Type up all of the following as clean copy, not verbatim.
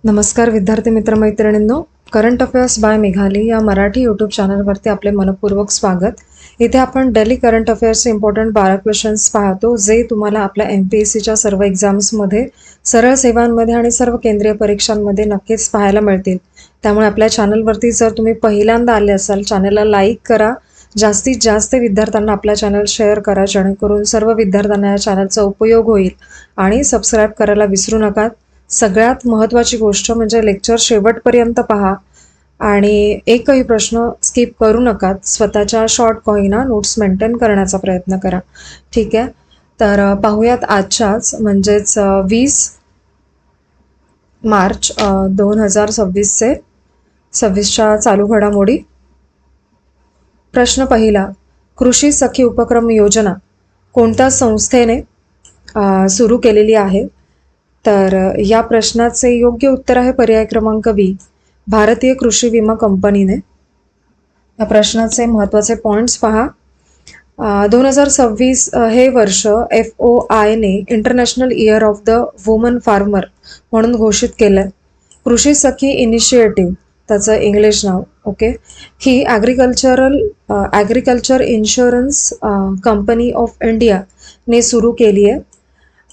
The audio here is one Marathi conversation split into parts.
नमस्कार विद्यार्थी मित्रमैत्रिणींनो, करंट अफेअर्स बाय मेघाली या मराठी यूट्यूब चॅनलवरती आपले मनपूर्वक स्वागत. इथे आपण डेली करंट अफेअर्सचे इम्पॉर्टंट 12 क्वेश्चन्स पाहतो, जे तुम्हाला आपल्या MPSCच्या सर्व एक्झाम्समध्ये, सरळ सेवांमध्ये आणि सर्व केंद्रीय परीक्षांमध्ये नक्कीच पाहायला मिळतील. त्यामुळे आपल्या चॅनलवरती जर तुम्ही पहिल्यांदा आले असाल, चॅनलला लाईक करा, जास्तीत जास्त विद्यार्थ्यांना आपला चॅनल शेअर करा, जेणेकरून सर्व विद्यार्थ्यांना या चॅनलचा उपयोग होईल. आणि सबस्क्राईब करायला विसरू नका. सगळ्यात महत्त्वाची गोष्ट म्हणजे लेक्चर शेवटपर्यंत पहा आणि एकही प्रश्न स्किप करू नका. स्वतःच्या शॉर्ट कॉईना नोट्स मेंटेन करण्याचा प्रयत्न करा. ठीक आहे, तर पाहूयात आजच्याच म्हणजेच 20 मार्च 2026च्या चालू घडामोडी. प्रश्न पहिला, कृषी सखी उपक्रम योजना कोणत्या संस्थेने सुरू केलेली आहे? तर या प्रश्नाचे योग्य उत्तर आहे पर्याय क्रमांक बी, भारतीय कृषी विमा कंपनीने. या प्रश्नाचे महत्त्वाचे पॉईंट्स पहा. 2026 हे वर्ष FOIने international year of the woman farmer म्हणून घोषित केलं. कृषी सखी इनिशिएटिव्ह त्याचं इंग्लिश नाव. ओके, ही ॲग्रिकल्चर इन्शुरन्स कंपनी ऑफ इंडियाने सुरू केली आहे.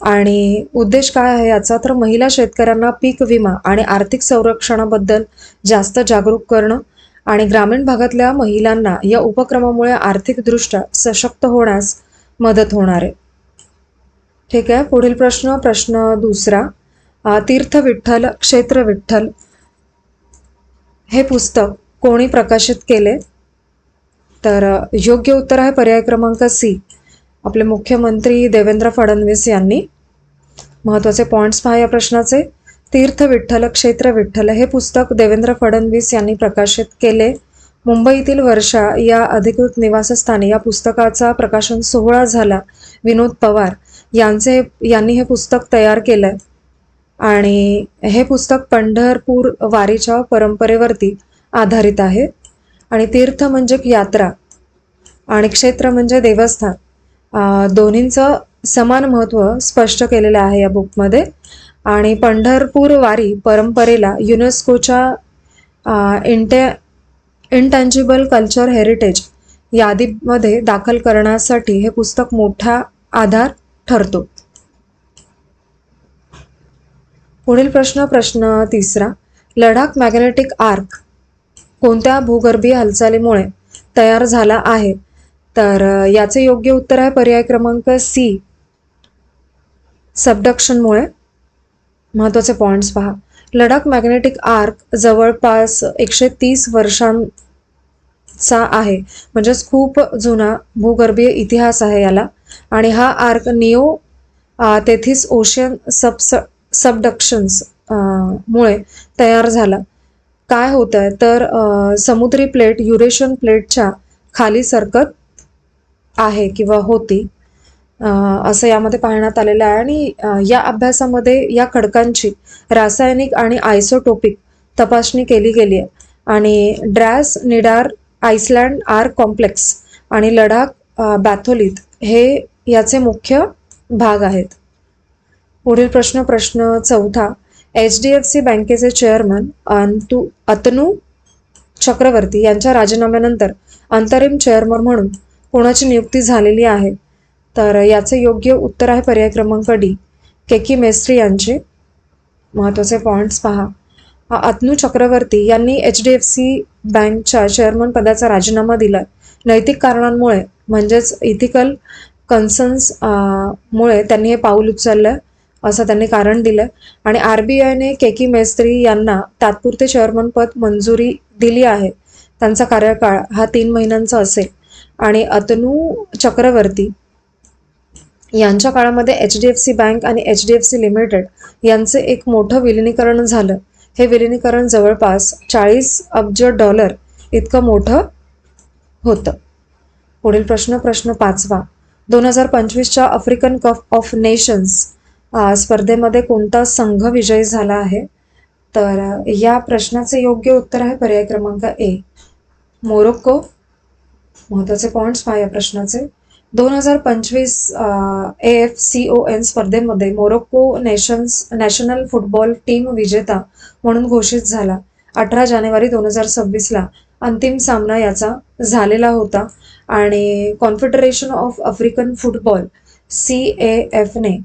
आणि उद्देश काय आहे याचा, तर महिला शेतकऱ्यांना पीक विमा आणि आर्थिक संरक्षणाबद्दल जास्त जागरूक करणं आणि ग्रामीण भागातल्या महिलांना या उपक्रमामुळे आर्थिकदृष्ट्या सशक्त होण्यास मदत होणार आहे. ठीक आहे, पुढील प्रश्न दुसरा, तीर्थ विठ्ठल क्षेत्र विठ्ठल हे पुस्तक कोणी प्रकाशित केले? तर योग्य उत्तर आहे पर्याय क्रमांक सी, आपले मुख्यमंत्री देवेंद्र फडणवीस यांनी. महत्त्वाचे पॉईंट्स पहा या प्रश्नाचे. तीर्थ विठ्ठल क्षेत्र विठ्ठल हे पुस्तक देवेंद्र फडणवीस यांनी प्रकाशित केले. मुंबईतील वर्षा या अधिकृत निवासस्थानी या पुस्तकाचा प्रकाशन सोहळा झाला. विनोद पवार यांनी हे पुस्तक तयार केलंय आणि हे पुस्तक पंढरपूर वारीच्या परंपरेवरती आधारित आहे. आणि तीर्थ म्हणजे यात्रा आणि क्षेत्र म्हणजे देवस्थान, दोन्हींचं समान महत्त्व स्पष्ट केलेलं आहे या बुकमध्ये. आणि पंढरपूर वारी परंपरेला युनेस्कोच्या इंटँजिबल कल्चर हेरिटेज यादीमध्ये दाखल करण्यासाठी हे पुस्तक मोठा आधार ठरतो. पुढील प्रश्न तिसरा, लडाख मॅग्नेटिक आर्क कोणत्या भूगर्भीय हालचालीमुळे तयार झाला आहे? तर याचे योग्य उत्तर आहे पर्याय क्रमांक सी, सबडक्शनमुळे. महत्त्वाचे पॉईंट्स पहा. लडाख मॅग्नेटिक आर्क जवळपास 130 वर्षांचा आहे, म्हणजेच खूप जुना भूगर्भीय इतिहास आहे याला. आणि हा आर्क निओ तेथिस ओशियन सबडक्शन्स मुळे तयार झाला. काय होत आहे तर समुद्री प्लेट युरेशियन प्लेटच्या खाली सरकत आहे किंवा होती, असं यामध्ये पाहण्यात आलेलं आहे. आणि या अभ्यासामध्ये या खडकांची रासायनिक आणि आयसोटोपिक तपासणी केली गेली आहे. आणि ड्रॅस निडार आइसलँड आर्क कॉम्प्लेक्स आणि लडाख बॅथोलिथ हे याचे मुख्य भाग आहेत. पुढील प्रश्न चौथा, HDFC बँकेचे चेअरमन अतनू चक्रवर्ती यांच्या राजीनाम्यानंतर अंतरिम चेअरमन म्हणून कोणाची नियुक्ती झालेली आहे? तर याचे योग्य उत्तर आहे पर्याय क्रमांक डी, केकी मेस्त्री यांचे. महत्त्वाचे पॉईंट्स पहा. अतनू चक्रवर्ती यांनी HDFC बँकच्या चेअरमन पदाचा राजीनामा दिला. नैतिक कारणांमुळे म्हणजेच इथिकल कन्सर्न्स मुळे त्यांनी हे पाऊल उचललं असं त्यांनी कारण दिलं. आणि RBIने केकी मेस्त्री यांना तात्पुरते चेअरमन पद मंजुरी दिली आहे. त्यांचा कार्यकाळ हा 3 महिन्यांचा असेल. आणि अतनू चक्रवर्ती यांच्या काळामध्ये HDFC बँक आणि HDFC लिमिटेड यांचे एक मोठं विलिनीकरण झालं. हे विलिनीकरण जवळपास $40 अब्ज इतकं मोठं होतं. पुढील प्रश्न पाचवा, 2025च्या आफ्रिकन कप ऑफ नेशन्स स्पर्धेमध्ये कोणता संघ विजयी झाला आहे? तर या प्रश्नाचे योग्य उत्तर आहे पर्याय क्रमांक ए, मोरोक्को. महत्त्वाचे पॉईंट्स पहा या प्रश्नाचे. 2025 AFCON स्पर्धेमध्ये मोरोक्को नॅशनल फुटबॉल टीम विजेता म्हणून घोषित झाला. 18 जानेवारी 2026ला अंतिम सामना याचा झालेला होता आणि कॉन्फेडरेशन ऑफ आफ्रिकन फुटबॉल CAFने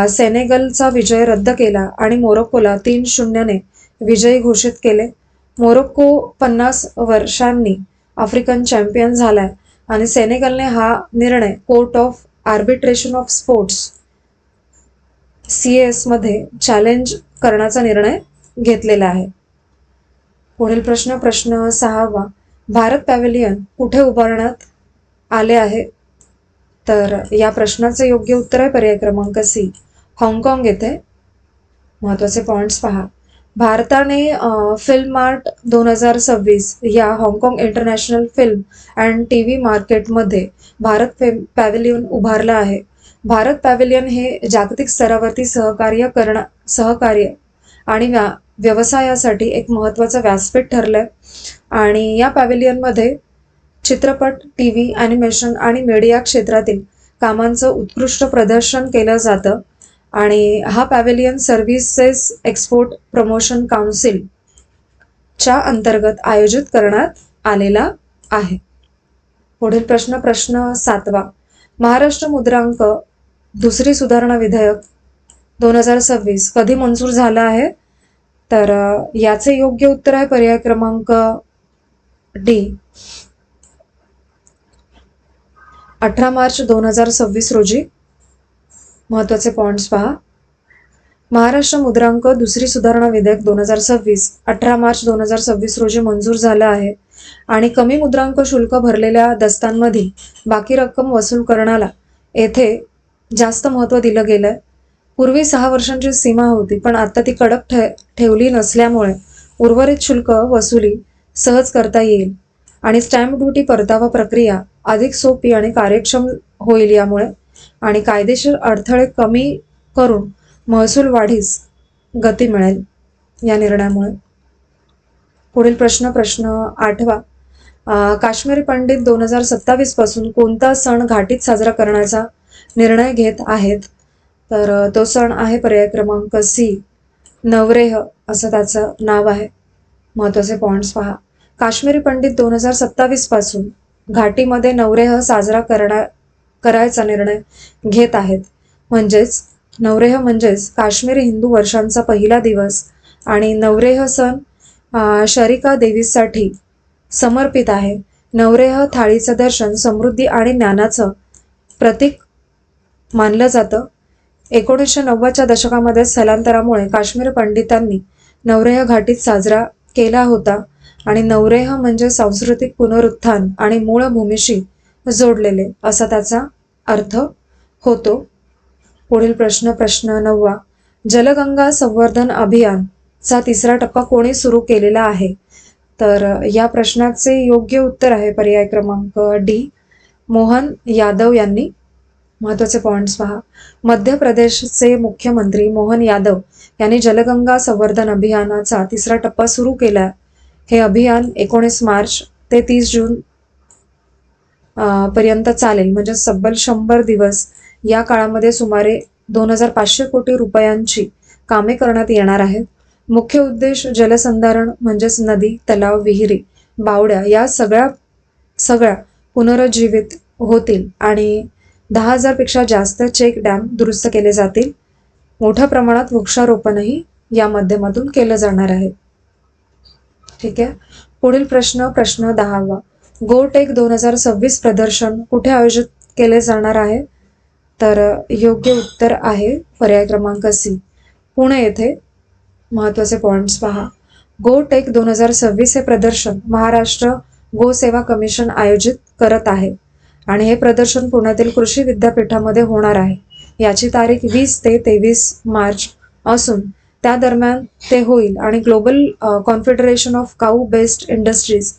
सेनेगलचा विजय रद्द केला आणि मोरोक्कोला 3-0ने विजयी घोषित केले. मोरोक्को 50 वर्षांनी आफ्रिकन चॅम्पियन झालाय आणि सेनेगलने हा निर्णय court of arbitration of sports CAS मध्ये चॅलेंज करण्याचा निर्णय घेतलेला आहे. पुढील प्रश्न 6वा. भारत पॅव्हेलियन कुठे उभारण्यात आले आहे? तर या प्रश्नाचे योग्य उत्तर आहे पर्याय क्रमांक C, हाँगकाँग येथे. महत्त्वाचे पॉइंट्स पहा. भारताने फिल्म आर्ट 2026 या हाँगकाँग इंटरनॅशनल फिल्म अँड TV मार्केटमध्ये भारत पॅव्हेलियन उभारलं आहे. भारत पॅव्हेलियन हे जागतिक स्तरावरती सहकार्य आणि व्यवसायासाठी एक महत्त्वाचं व्यासपीठ ठरलंय आणि या पॅव्हेलियनमध्ये चित्रपट, TV, ॲनिमेशन आणि मीडिया क्षेत्रातील कामांचं उत्कृष्ट प्रदर्शन केलं जातं आणि हा pavilion services export promotion council च्या अंतर्गत आयोजित करण्यात आलेला आहे. पुढील प्रश्न 7वा. महाराष्ट्र मुद्रांक दुसरी सुधारणा विधेयक 2026 कधी मंजूर झालं आहे? तर याचे योग्य उत्तर आहे पर्याय क्रमांक D, 18 मार्च 2026 रोजी. महत्त्वाचे पॉइंट्स पहा. महाराष्ट्र मुद्रांक दुसरी सुधारणा विधेयक 2026 18 मार्च 2026 रोजी मंजूर झालं आहे आणि कमी मुद्रांक शुल्क भरलेल्या दस्तांमध्ये बाकी रक्कम वसूल करण्याला येथे जास्त महत्त्व दिलं गेलंय. पूर्वी 6 वर्षांची सीमा होती, पण आता ती कडक ठेवली नसल्यामुळे उर्वरित शुल्क वसुली सहज करता येईल आणि स्टॅम्प ड्युटी परतावा प्रक्रिया अधिक सोपी आणि कार्यक्षम होईल यामुळे, आणि कायदेशीर अडथळे कमी करून महसूल वाढीस गती मिळेल या निर्णयामुळे. पुढील प्रश्न 8वा. काश्मीरी पंडित 2027 पासून कोणता सण घाटीत साजरा करण्याचा निर्णय घेत आहेत? तर तो सण आहे पर्याय क्रमांक C, नवरेह असं त्याचं नाव आहे. महत्त्वाचे पॉइंट्स पहा. काश्मीरी पंडित 2027 पासून घाटीमध्ये नवरेह साजरा करायचा निर्णय घेत आहेत. नवरेह म्हणजेच काश्मीरी हिंदू वर्षांचा पहिला दिवस आणि नवरेह सण शरिका देवीसाठी समर्पित आहे. नवरेह थाळीचं दर्शन समृद्धी आणि ज्ञानाचं प्रतीक मानलं जातं. 1990च्या दशकामध्ये स्थलांतरामुळे काश्मीर पंडितांनी नवरेह घाटीत साजरा केला होता आणि नवरेह म्हणजे सांस्कृतिक पुनरुत्थान आणि मूळ भूमीशी जोडलेले असा त्याचा अर्थ होतो. पुढील प्रश्न 9वा. जलगंगा संवर्धन अभियानचा तिसरा टप्पा कोणी सुरू केलेला आहे? तर या प्रश्नाचे योग्य उत्तर आहे पर्याय क्रमांक D, मोहन यादव यांनी. महत्त्वाचे पॉइंट्स पहा. मध्य प्रदेशचे मुख्यमंत्री मोहन यादव यांनी जलगंगा संवर्धन अभियानाचा तिसरा टप्पा सुरू केला. हे अभियान 19 मार्च ते 30 जून पर्यंत चालेल, म्हणजे तब्बल 100 दिवस. या काळामध्ये सुमारे 2500 कोटी रुपयांची कामे करण्यात येणार आहेत. मुख्य उद्देश जलसंधारण म्हणजेच नदी, तलाव, विहिरी, बावड्या या सगळ्या पुनरुज्जीवित होतील आणि 10,000 पेक्षा जास्त चेक डॅम दुरुस्त केले जातील. मोठ्या प्रमाणात वृक्षारोपणही या माध्यमातून केलं जाणार आहे. ठीक आहे. पुढील प्रश्न 10वा. गोटेक 2026 प्रदर्शन कुठे आयोजित केले जाणार आहे? तर योग्य उत्तर आहे पर्याय क्रमांक C, पुणे येथे. महत्त्वाचे पॉइंट्स पहा. गोटेक 2026 हे प्रदर्शन महाराष्ट्र गोसेवा कमिशन आयोजित करत आहे आणि हे प्रदर्शन पुण्यातील कृषी विद्यापीठामध्ये होणार आहे. याची तारीख 20 ते 23 मार्च असून त्या दरम्यान ते होईल आणि global confederation of cow based industries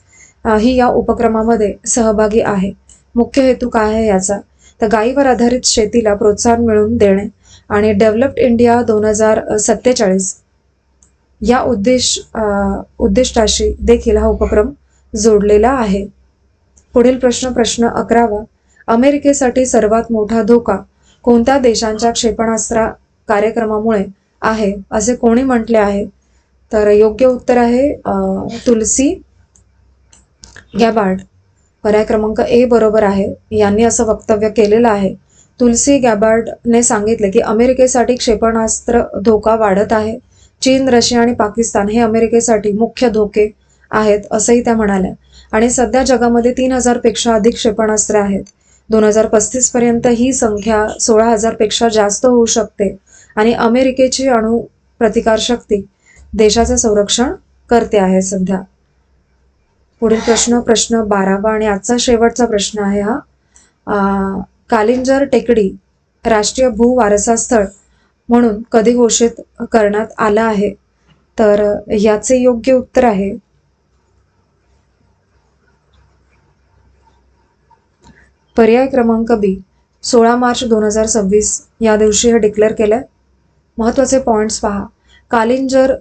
ही या उपक्रमामध्ये सहभागी आहे. मुख्य हेतू काय आहे याचा? तर गायीवर आधारित शेतीला प्रोत्साहन मिळवून देणे आणि डेव्हलप्ड इंडिया 2047 या उद्दिष्टाशी देखील हा उपक्रम जोडलेला आहे. पुढील प्रश्न 11वा. अमेरिकेसाठी सर्वात मोठा धोका कोणत्या देशांच्या क्षेपणास्त्र कार्यक्रमामुळे आहे असे कोणी म्हटले आहे? तर योग्य उत्तर आहे तुलसी गॅबार्ड. पर्याय क्रमांक ए बरोबर आहे. यांनी असं वक्तव्य केलेलं आहे. तुलसी गॅबार्डने सांगितले की अमेरिकेसाठी क्षेपणास्त्र धोका वाढत आहे. चीन, रशिया आणि पाकिस्तान हे अमेरिकेसाठी मुख्य धोके आहेत असंही त्या म्हणाल्या. आणि सध्या जगामध्ये 3,000 पेक्षा अधिक क्षेपणास्त्रे आहेत. 2035 पर्यंत ही संख्या 16,000 पेक्षा जास्त होऊ शकते. आणि अमेरिकेची अणु प्रतिकारशक्ती देशाचे संरक्षण करते आहे सध्या. पुढील प्रश्न 12वा आणि आजचा शेवटचा प्रश्न आहे हा. कालिंजर टेकडी राष्ट्रीय भूवारसा स्थळ म्हणून कधी घोषित करण्यात आलं आहे? तर याचे योग्य उत्तर आहे पर्याय क्रमांक बी. 16 मार्च 2026 या दिवशी हे डिक्लेअर केलंय. महत्त्वाचे पॉइंट्स पहा. कालिंजर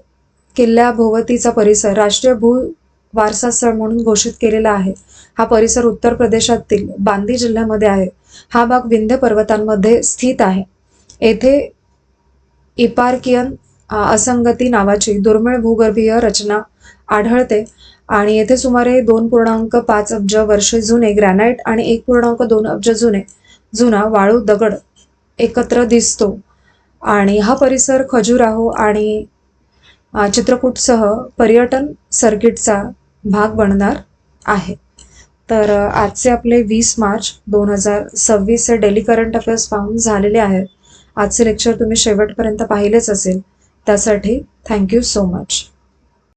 किल्ल्याभोवतीचा परिसर राष्ट्रीय भूवारसा स्थळ म्हणून घोषित केलेला आहे. हा परिसर उत्तर प्रदेशातील बांदी जिल्ह्यामध्ये आहे. हा भाग विंध्य पर्वतांमध्ये स्थित आहे. येथे इपार्कियन असंगती नावाची दुर्मिळ भूगर्भीय रचना आढळते आणि येथे सुमारे 2.5 अब्ज वर्षे जुने ग्रॅनाइट आणि 1.2 अब्ज जुना वाळू दगड एकत्र दिसतो. आणि हा परिसर खजुराहो आणि चित्रकूटसह पर्यटन सर्किटचा भाग बनणार आहे. तर आजचे आपले 20 मार्च 2026 हे डेली करंट अफेअर्स पाहून झालेले आहेत. आजचे लेक्चर तुम्ही शेवटपर्यंत पाहिलेच असेल. त्यासाठी थँक्यू सो मच.